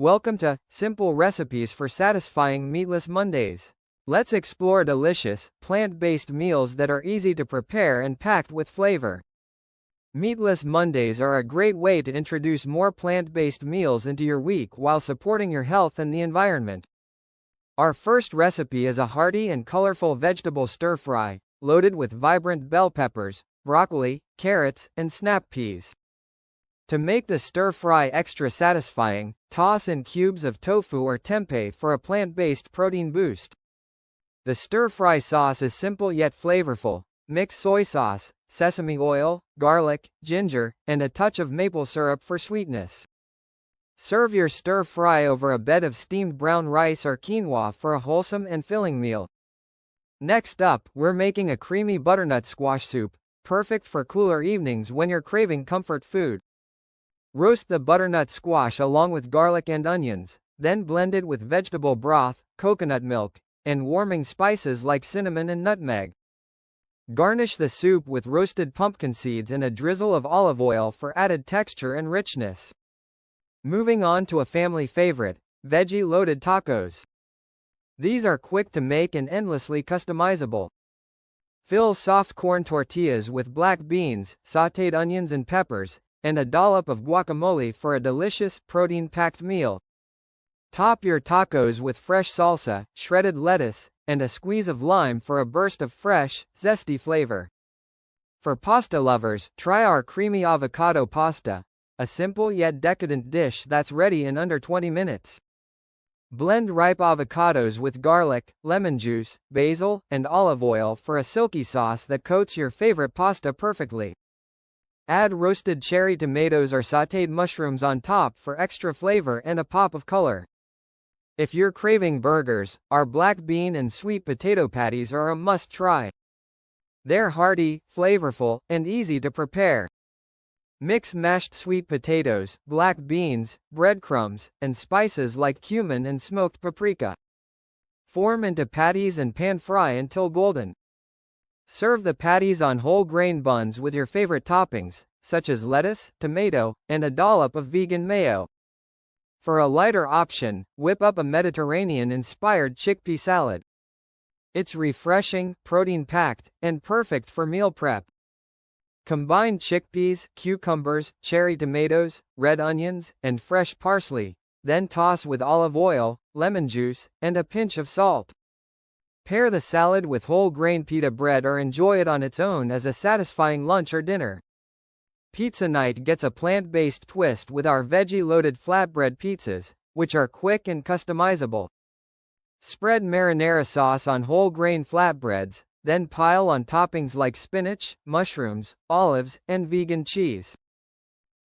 Welcome to Simple Recipes for Satisfying Meatless Mondays. Let's explore delicious, plant-based meals that are easy to prepare and packed with flavor. Meatless Mondays are a great way to introduce more plant-based meals into your week while supporting your health and the environment. Our first recipe is a hearty and colorful vegetable stir-fry, loaded with vibrant bell peppers, broccoli, carrots, and snap peas. To make the stir-fry extra satisfying, toss in cubes of tofu or tempeh for a plant-based protein boost. The stir-fry sauce is simple yet flavorful. Mix soy sauce, sesame oil, garlic, ginger, and a touch of maple syrup for sweetness. Serve your stir-fry over a bed of steamed brown rice or quinoa for a wholesome and filling meal. Next up, we're making a creamy butternut squash soup, perfect for cooler evenings when you're craving comfort food. Roast the butternut squash along with garlic and onions, then blend it with vegetable broth, coconut milk, and warming spices like cinnamon and nutmeg. Garnish the soup with roasted pumpkin seeds and a drizzle of olive oil for added texture and richness. Moving on to a family favorite, veggie-loaded tacos. These are quick to make and endlessly customizable. Fill soft corn tortillas with black beans, sautéed onions and peppers, and a dollop of guacamole for a delicious, protein-packed meal. Top your tacos with fresh salsa, shredded lettuce, and a squeeze of lime for a burst of fresh, zesty flavor. For pasta lovers, try our creamy avocado pasta, a simple yet decadent dish that's ready in under 20 minutes. Blend ripe avocados with garlic, lemon juice, basil, and olive oil for a silky sauce that coats your favorite pasta perfectly. Add roasted cherry tomatoes or sautéed mushrooms on top for extra flavor and a pop of color. If you're craving burgers, our black bean and sweet potato patties are a must-try. They're hearty, flavorful, and easy to prepare. Mix mashed sweet potatoes, black beans, breadcrumbs, and spices like cumin and smoked paprika. Form into patties and pan-fry until golden. Serve the patties on whole grain buns with your favorite toppings, such as lettuce, tomato, and a dollop of vegan mayo. For a lighter option, whip up a Mediterranean-inspired chickpea salad. It's refreshing, protein-packed, and perfect for meal prep. Combine chickpeas, cucumbers, cherry tomatoes, red onions, and fresh parsley, then toss with olive oil, lemon juice, and a pinch of salt. Pair the salad with whole grain pita bread or enjoy it on its own as a satisfying lunch or dinner. Pizza night gets a plant-based twist with our veggie-loaded flatbread pizzas, which are quick and customizable. Spread marinara sauce on whole grain flatbreads, then pile on toppings like spinach, mushrooms, olives, and vegan cheese.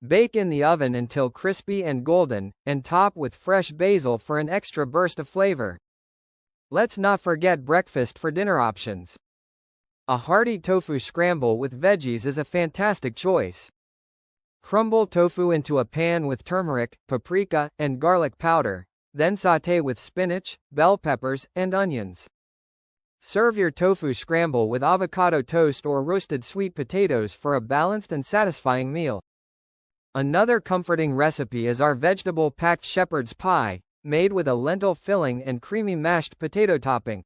Bake in the oven until crispy and golden, and top with fresh basil for an extra burst of flavor. Let's not forget breakfast for dinner options. A hearty tofu scramble with veggies is a fantastic choice. Crumble tofu into a pan with turmeric, paprika, and garlic powder, then sauté with spinach, bell peppers, and onions. Serve your tofu scramble with avocado toast or roasted sweet potatoes for a balanced and satisfying meal. Another comforting recipe is our vegetable-packed shepherd's pie, made with a lentil filling and creamy mashed potato topping.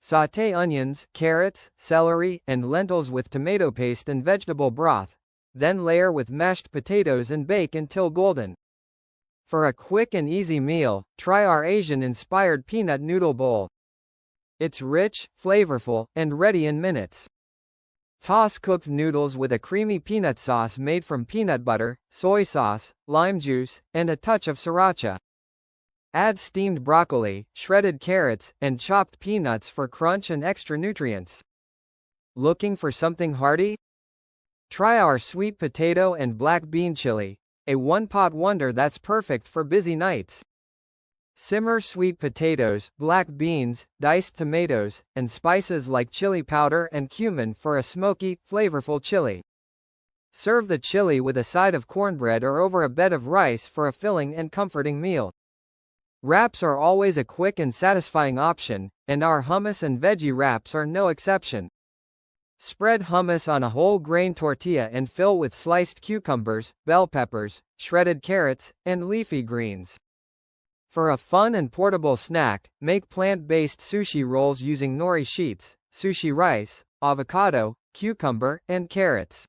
Sauté onions, carrots, celery, and lentils with tomato paste and vegetable broth, then layer with mashed potatoes and bake until golden. For a quick and easy meal, try our Asian-inspired peanut noodle bowl. It's rich, flavorful, and ready in minutes. Toss cooked noodles with a creamy peanut sauce made from peanut butter, soy sauce, lime juice, and a touch of sriracha. Add steamed broccoli, shredded carrots, and chopped peanuts for crunch and extra nutrients. Looking for something hearty? Try our sweet potato and black bean chili, a one-pot wonder that's perfect for busy nights. Simmer sweet potatoes, black beans, diced tomatoes, and spices like chili powder and cumin for a smoky, flavorful chili. Serve the chili with a side of cornbread or over a bed of rice for a filling and comforting meal. Wraps are always a quick and satisfying option, and our hummus and veggie wraps are no exception. Spread hummus on a whole grain tortilla and fill with sliced cucumbers, bell peppers, shredded carrots, and leafy greens. For a fun and portable snack, make plant-based sushi rolls using nori sheets, sushi rice, avocado, cucumber, and carrots.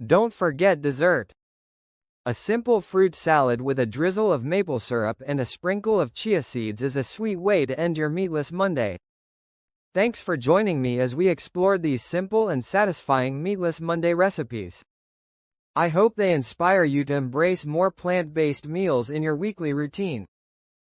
Don't forget dessert. A simple fruit salad with a drizzle of maple syrup and a sprinkle of chia seeds is a sweet way to end your meatless Monday. Thanks for joining me as we explored these simple and satisfying meatless Monday recipes. I hope they inspire you to embrace more plant-based meals in your weekly routine.